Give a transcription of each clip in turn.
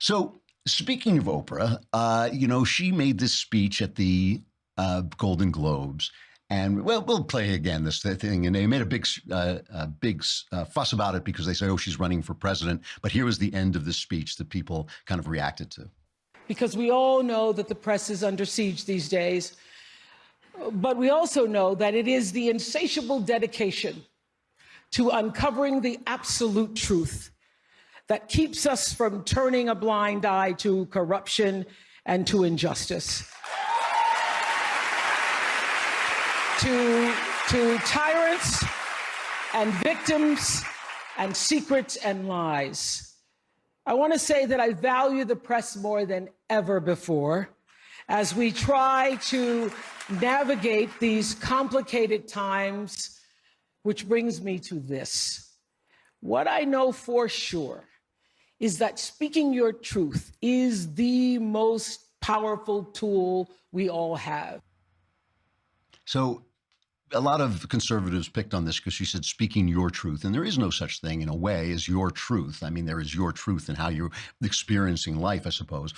So speaking of Oprah, she made this speech at the Golden Globes, and well, we'll play again this thing. And they made a big fuss about it because they say, "Oh, she's running for president." But here was the end of the speech that people kind of reacted to. Because we all know that the press is under siege these days, but we also know that it is the insatiable dedication to uncovering the absolute truth that keeps us from turning a blind eye to corruption and to injustice, to tyrants and victims and secrets and lies. I want to say that I value the press more than ever before as we try to navigate these complicated times, which brings me to this. What I know for sure is that speaking your truth is the most powerful tool we all have. So a lot of conservatives picked on this because she said speaking your truth, and there is no such thing in a way as your truth. I mean, there is your truth and how you're experiencing life, I suppose.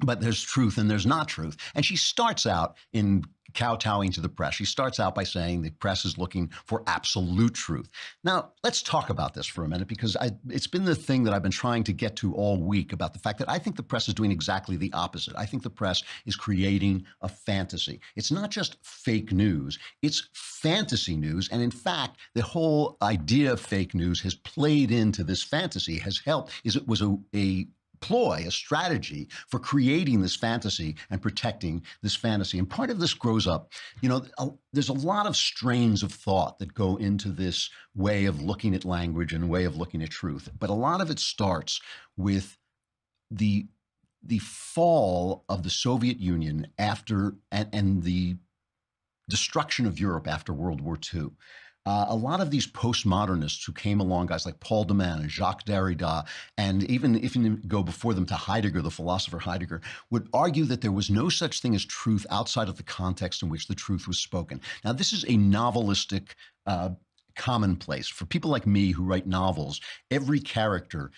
But there's truth and there's not truth. And she starts out in kowtowing to the press. She starts out by saying the press is looking for absolute truth. Now, let's talk about this for a minute, because it's been the thing that I've been trying to get to all week about the fact that I think the press is doing exactly the opposite. I think the press is creating a fantasy. It's not just fake news, it's fantasy news. And in fact, the whole idea of fake news has played into this fantasy, has helped, it was a ploy, a strategy for creating this fantasy and protecting this fantasy. And part of this grows up, there's a lot of strains of thought that go into this way of looking at language and way of looking at truth. But a lot of it starts with the fall of the Soviet Union after and the destruction of Europe after World War II. A lot of these postmodernists who came along, guys like Paul de Man and Jacques Derrida, and even if you go before them to Heidegger, the philosopher Heidegger, would argue that there was no such thing as truth outside of the context in which the truth was spoken. Now, this is a novelistic commonplace. For people like me who write novels, every character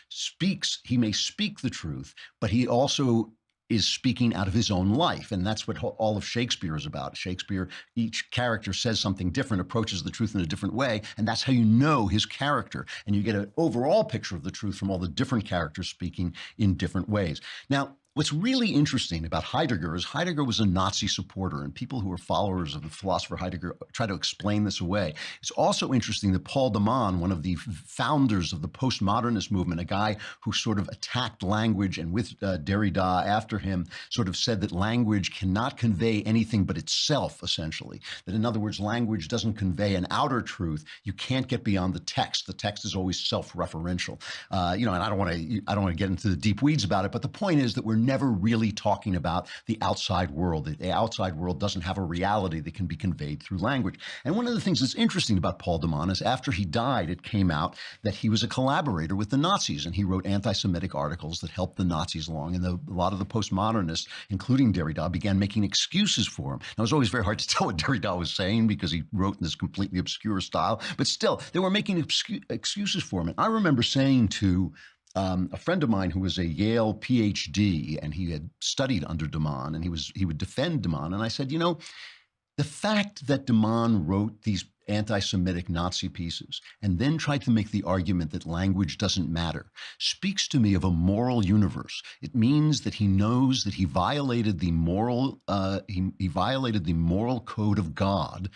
he may speak the truth, but he also is speaking out of his own life. And that's what all of Shakespeare is about. Shakespeare, each character says something different, approaches the truth in a different way. And that's how you know his character. And you get an overall picture of the truth from all the different characters speaking in different ways. Now, what's really interesting about Heidegger is Heidegger was a Nazi supporter, and people who are followers of the philosopher Heidegger try to explain this away. It's also interesting that Paul de Man, one of the founders of the postmodernist movement, a guy who sort of attacked language and with Derrida after him sort of said that language cannot convey anything but itself, essentially. That in other words, language doesn't convey an outer truth. You can't get beyond the text. The text is always self-referential. And I don't want to get into the deep weeds about it, but the point is that we're never really talking about the outside world. The outside world doesn't have a reality that can be conveyed through language. And one of the things that's interesting about Paul de Man is after he died, it came out that he was a collaborator with the Nazis, and he wrote anti-Semitic articles that helped the Nazis along. And a lot of the postmodernists, including Derrida, began making excuses for him. Now, it was always very hard to tell what Derrida was saying because he wrote in this completely obscure style, but still, they were making excuses for him. And I remember saying to a friend of mine who was a Yale PhD, and he had studied under de Man, and he would defend de Man. And I said, the fact that de Man wrote these anti-Semitic Nazi pieces and then tried to make the argument that language doesn't matter speaks to me of a moral universe. It means that he knows that he violated the moral he violated the moral code of God,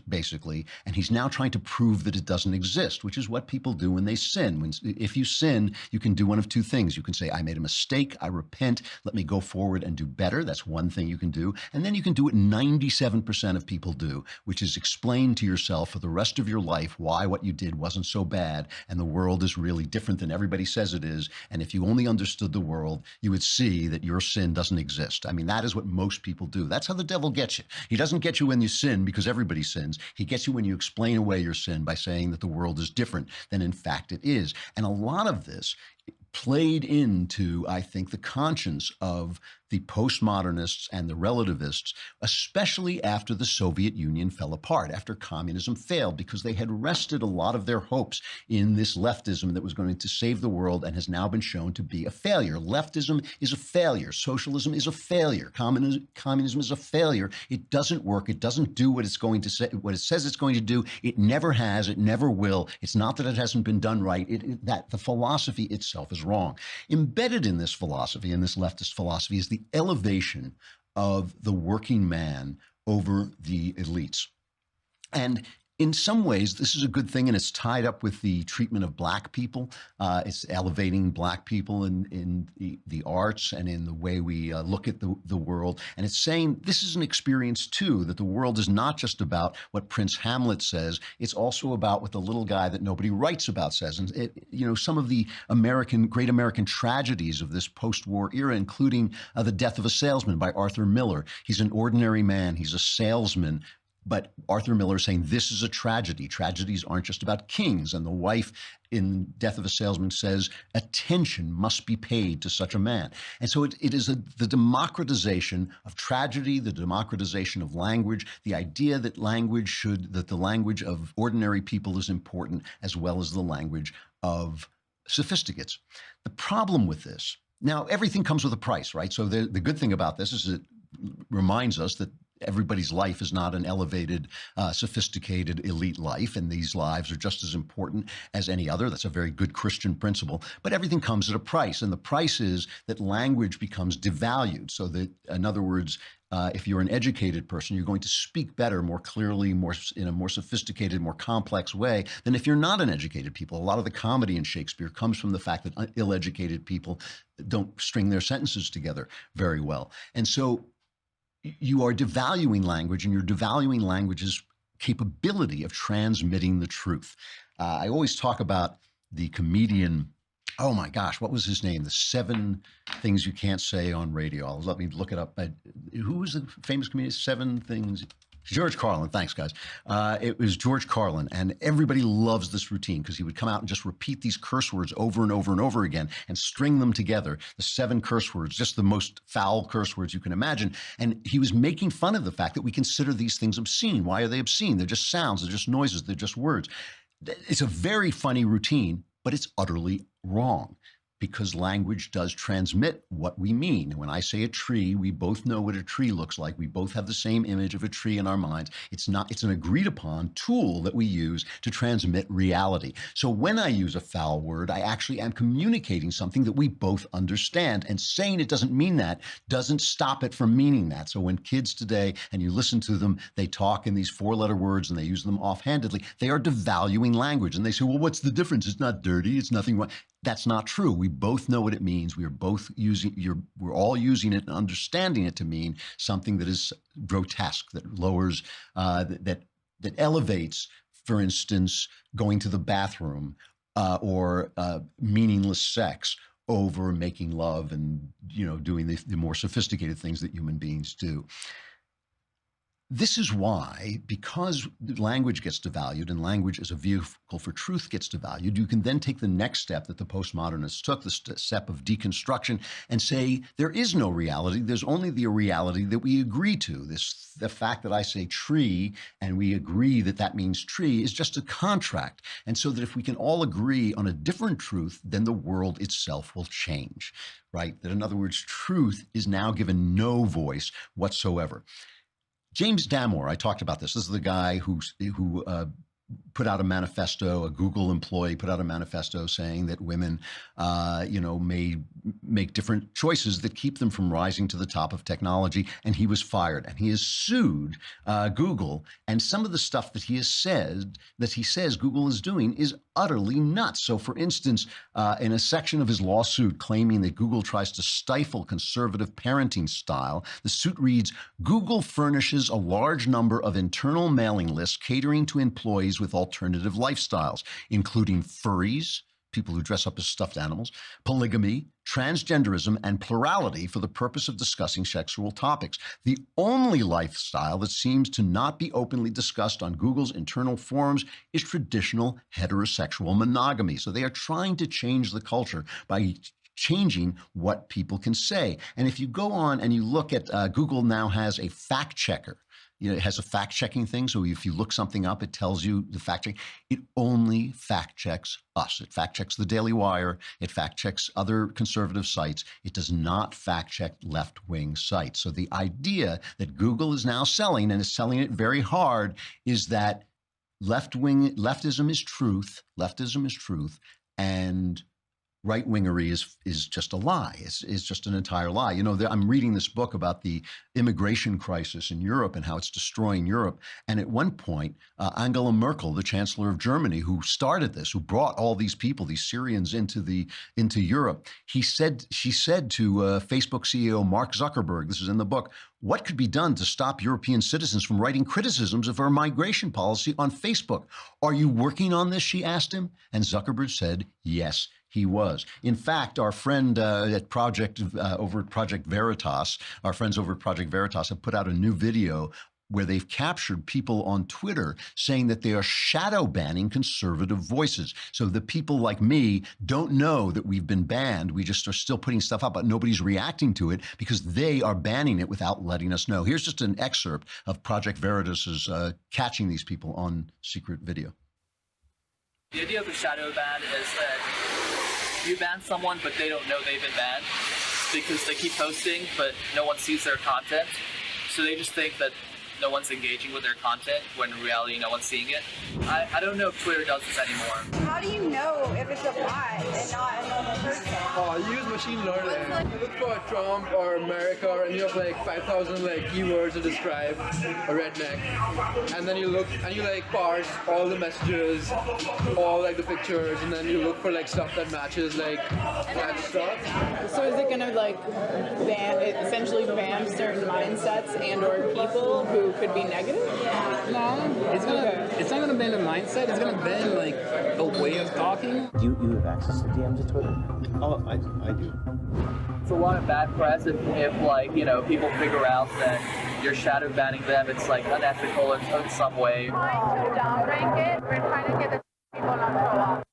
basically, and he's now trying to prove that it doesn't exist, which is what people do when they sin. If you sin, you can do one of two things. You can say, I made a mistake, I repent, let me go forward and do better. That's one thing you can do. And then you can do what 97% of people do, which is explain to yourself for the rest of your life why what you did wasn't so bad and the world is really different than everybody says it is. And if you only understood the world, you would see that your sin doesn't exist. I mean, that is what most people do. That's how the devil gets you. He doesn't get you when you sin because everybody sins. He gets you when you explain away your sin by saying that the world is different than in fact it is. And a lot of this played into, I think, the conscience of the postmodernists and the relativists, especially after the Soviet Union fell apart, after communism failed, because they had rested a lot of their hopes in this leftism that was going to save the world and has now been shown to be a failure. Leftism is a failure. Socialism is a failure. Communism is a failure. It doesn't work. It doesn't do what it's going to say, what it says it's going to do. It never has. It never will. It's not that it hasn't been done right. That the philosophy itself is wrong. Embedded in this philosophy, in this leftist philosophy, is the elevation of the working man over the elites. And in some ways, this is a good thing, and it's tied up with the treatment of Black people. It's elevating Black people in the arts and in the way we look at the world. And it's saying this is an experience, too, that the world is not just about what Prince Hamlet says. It's also about what the little guy that nobody writes about says. And, some of the great American tragedies of this post-war era, including The Death of a Salesman by Arthur Miller. He's an ordinary man. He's a salesman. But Arthur Miller is saying this is a tragedy. Tragedies aren't just about kings. And the wife in Death of a Salesman says attention must be paid to such a man. And so it is the democratization of tragedy, the democratization of language, the idea that the language of ordinary people is important as well as the language of sophisticates. The problem with this, now everything comes with a price, right? So the good thing about this is it reminds us that everybody's life is not an elevated, sophisticated, elite life, and these lives are just as important as any other. That's a very good Christian principle. But everything comes at a price, and the price is that language becomes devalued. So that, in other words, if you're an educated person, you're going to speak better, more clearly, in a more sophisticated, more complex way than if you're not an educated people. A lot of the comedy in Shakespeare comes from the fact that ill-educated people don't string their sentences together very well. And so you are devaluing language, and you're devaluing language's capability of transmitting the truth. I always talk about the comedian, oh my gosh, what was his name? The 7 Things You Can't Say on Radio. Let me look it up. Who was the famous comedian? 7 Things. George Carlin. Thanks, guys. It was George Carlin, and everybody loves this routine because he would come out and just repeat these curse words over and over and over again and string them together. The 7 curse words, just the most foul curse words you can imagine. And he was making fun of the fact that we consider these things obscene. Why are they obscene? They're just sounds. They're just noises. They're just words. It's a very funny routine, but it's utterly wrong, because language does transmit what we mean. When I say a tree, we both know what a tree looks like. We both have the same image of a tree in our minds. It's an agreed upon tool that we use to transmit reality. So when I use a foul word, I actually am communicating something that we both understand. And saying it doesn't mean that doesn't stop it from meaning that. So when kids today, and you listen to them, they talk in these 4-letter words and they use them offhandedly, they are devaluing language. And they say, well, what's the difference? It's not dirty. It's nothing wrong. That's not true. We both know what it means. We're all using it and understanding it to mean something that is grotesque, that lowers, that elevates, for instance, going to the bathroom or meaningless sex over making love and, doing the more sophisticated things that human beings do. This is why, because language gets devalued and language as a vehicle for truth gets devalued, you can then take the next step that the postmodernists took, the step of deconstruction, and say there is no reality. There's only the reality that we agree to. The fact that I say tree and we agree that that means tree is just a contract. And so that if we can all agree on a different truth, then the world itself will change, right? That in other words, truth is now given no voice whatsoever. James Damore, I talked about this. This is the guy who put out a manifesto, a Google employee put out a manifesto saying that women, may make different choices that keep them from rising to the top of technology. And he was fired. And he has sued Google. And some of the stuff that he says Google is doing is utterly nuts. So, for instance, in a section of his lawsuit claiming that Google tries to stifle conservative parenting style, the suit reads, Google furnishes a large number of internal mailing lists catering to employees with alternative lifestyles, including furries, people who dress up as stuffed animals, polygamy, transgenderism, and plurality for the purpose of discussing sexual topics. The only lifestyle that seems to not be openly discussed on Google's internal forums is traditional heterosexual monogamy. So they are trying to change the culture by changing what people can say. And if you go on and you look at Google now has a fact checker. It has a fact checking thing. So if you look something up, it tells you the fact check. It only fact checks us. It fact checks the Daily Wire. It fact checks other conservative sites. It does not fact check left wing sites. So the idea that Google is now selling, and is selling it very hard, is that leftism is truth. Leftism is truth. And right-wingery is just a lie. It's just an entire lie. I'm reading this book about the immigration crisis in Europe and how it's destroying Europe. And at one point, Angela Merkel, the Chancellor of Germany, who started this, who brought all these people, these Syrians into Europe, she said to Facebook CEO Mark Zuckerberg, this is in the book, what could be done to stop European citizens from writing criticisms of our migration policy on Facebook? Are you working on this? She asked him. And Zuckerberg said, yes, he was. In fact, our friend over at Project Veritas, our friends over at Project Veritas have put out a new video where they've captured people on Twitter saying that they are shadow banning conservative voices. So the people like me don't know that we've been banned. We just are still putting stuff up, but nobody's reacting to it because they are banning it without letting us know. Here's just an excerpt of Project Veritas's catching these people on secret video. The idea of a shadow ban is that you ban someone, but they don't know they've been banned because they keep posting, but no one sees their content. So they just think that no one's engaging with their content when in reality no one's seeing it. I don't know if Twitter does this anymore. How do you know if it's a bot and not a normal person? You use machine learning. You look for Trump or America and you have like 5,000 keywords to describe a redneck. And then you look and you parse all the messages, all the pictures, and then you look for stuff that matches that stuff. So is it gonna essentially ban certain mindsets and or people who could be negative? No, it's not gonna ban the mindset. It's gonna ban the way of talking. Do you have access to DMs of Twitter? Oh, I do. It's a lot of bad press if people figure out that you're shadow banning them. It's unethical in some way. We're trying to downrank it. We're trying to get the people not show up.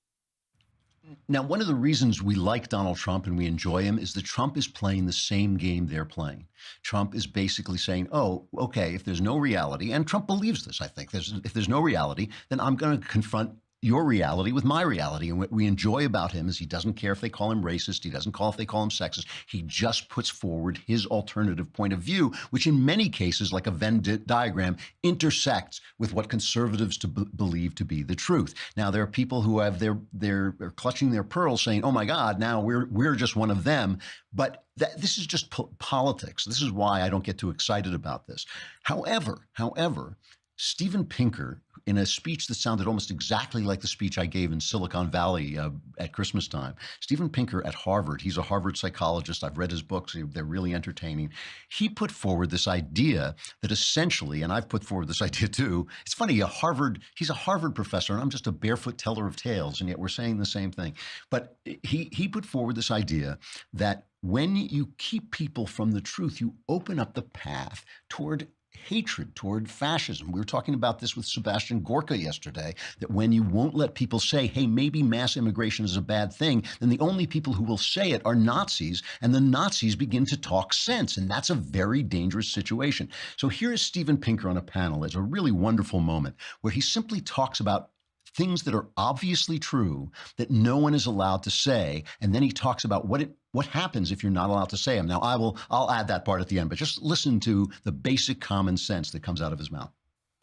Now, one of the reasons we like Donald Trump and we enjoy him is that Trump is playing the same game they're playing. Trump is basically saying, oh, okay, if there's no reality, and Trump believes this, I think, if there's no reality, then I'm going to confront your reality with my reality. And what we enjoy about him is he doesn't care if they call him racist. He doesn't care if they call him sexist. He just puts forward his alternative point of view, which in many cases, like a Venn diagram, intersects with what conservatives believe to be the truth. Now, there are people who have they're clutching their pearls saying, oh my God, now we're just one of them. But this is just politics. This is why I don't get too excited about this. However, Steven Pinker, in a speech that sounded almost exactly like the speech I gave in Silicon Valley at Christmas time, Steven Pinker at Harvard, he's a Harvard psychologist. I've read his books. They're really entertaining. He put forward this idea that essentially, and I've put forward this idea too, it's funny, he's a Harvard professor, and I'm just a barefoot teller of tales, and yet we're saying the same thing. But he put forward this idea that when you keep people from the truth, you open up the path toward hatred, toward fascism. We were talking about this with Sebastian Gorka yesterday, that when you won't let people say, hey, maybe mass immigration is a bad thing, then the only people who will say it are Nazis, and the Nazis begin to talk sense, and that's a very dangerous situation. So here's Steven Pinker on a panel. It's a really wonderful moment where he simply talks about things that are obviously true that no one is allowed to say, and then he talks about what happens if you're not allowed to say them. Now, I'll add that part at the end, but just listen to the basic common sense that comes out of his mouth.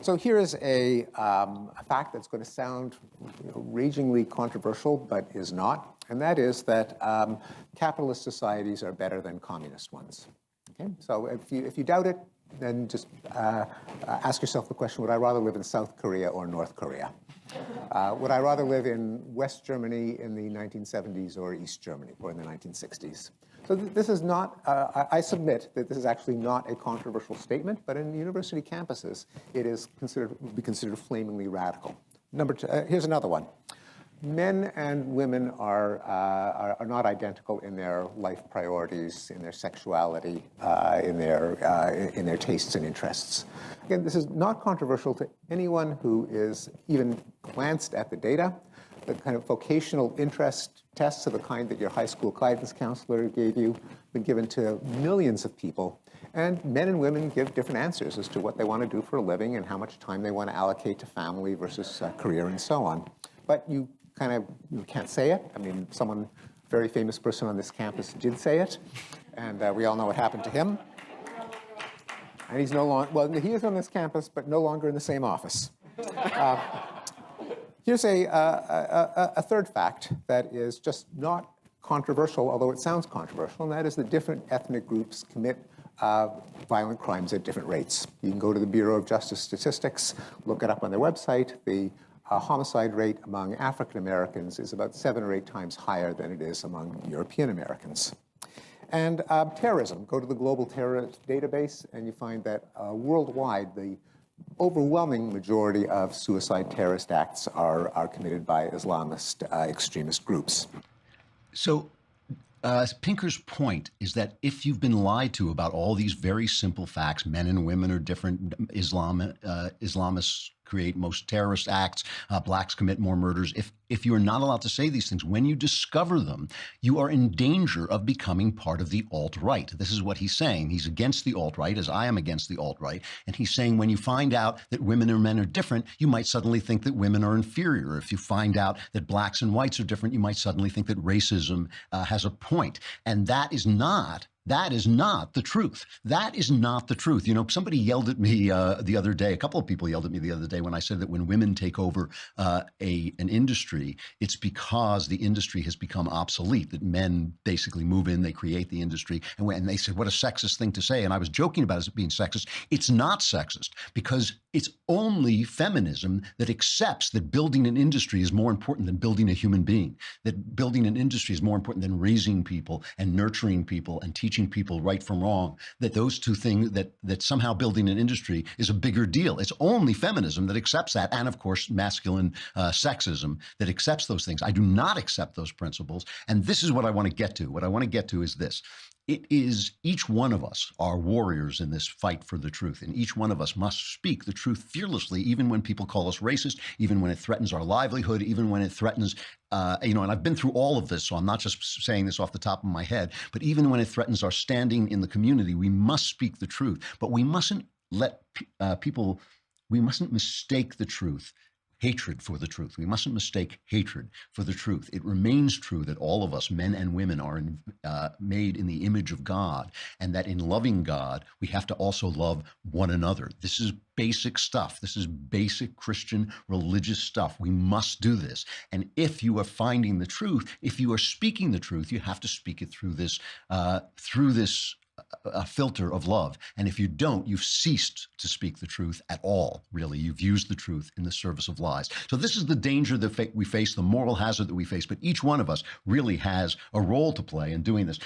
So here is a fact that's going to sound ragingly controversial, but is not, and that is that capitalist societies are better than communist ones. Okay, so if you doubt it, then just ask yourself the question: would I rather live in South Korea or North Korea? Would I rather live in West Germany in the 1970s or East Germany or in the 1960s? So this is not, I submit that this is actually not a controversial statement, but in university campuses, it is would be considered flamingly radical. Number two, here's another one. men and women are not identical in their life priorities, in their sexuality, in their tastes and interests. Again, this is not controversial to anyone who is even glanced at the data. The kind of vocational interest tests of the kind that your high school guidance counselor gave you have been given to millions of people. And men and women give different answers as to what they want to do for a living and how much time they want to allocate to family versus career and so on. But you can't say it. I mean, a very famous person on this campus did say it, and we all know what happened to him. And he's no longer, well, he is on this campus, but no longer in the same office. Here's a third fact that is just not controversial, although it sounds controversial, and that is that different ethnic groups commit violent crimes at different rates. You can go to the Bureau of Justice Statistics, look it up on their website. The homicide rate among African Americans is about 7 or 8 times higher than it is among European Americans. And terrorism, go to the Global Terrorist Database, and you find that worldwide, the overwhelming majority of suicide terrorist acts are committed by Islamist extremist groups. So Pinker's point is that if you've been lied to about all these very simple facts, men and women are different, Islamists create most terrorist acts, blacks commit more murders. If you're not allowed to say these things, when you discover them, you are in danger of becoming part of the alt-right. This is what he's saying. He's against the alt-right, as I am against the alt-right. And he's saying when you find out that women and men are different, you might suddenly think that women are inferior. If you find out that blacks and whites are different, you might suddenly think that racism has a point. And that is not the truth. That is not the truth. You know, somebody yelled at me the other day, a couple of people yelled at me the other day when I said that when women take over an industry, it's because the industry has become obsolete, that men basically move in, they create the industry. And they said, what a sexist thing to say. And I was joking about it being sexist. It's not sexist because it's only feminism that accepts that building an industry is more important than building a human being, that building an industry is more important than raising people and nurturing people and teaching people right from wrong, that those two things, that somehow building an industry is a bigger deal. It's only feminism that accepts that, and of course masculine sexism that accepts those things. I do not accept those principles, and this is what I want to get to. What I want to get to is this. It is each one of us are warriors in this fight for the truth, and each one of us must speak the truth fearlessly, even when people call us racist, even when it threatens our livelihood, even when it threatens, and I've been through all of this, so I'm not just saying this off the top of my head, but even when it threatens our standing in the community, we must speak the truth. But we mustn't let we mustn't mistake the truth. Hatred for the truth. We mustn't mistake hatred for the truth. It remains true that all of us, men and women, are made in the image of God, and that in loving God, we have to also love one another. This is basic stuff. This is basic Christian religious stuff. We must do this. And if you are finding the truth, if you are speaking the truth, you have to speak it through this a filter of love. And if you don't, you've ceased to speak the truth at all, really. You've used the truth in the service of lies. So this is the danger that we face, the moral hazard that we face, but each one of us really has a role to play in doing this.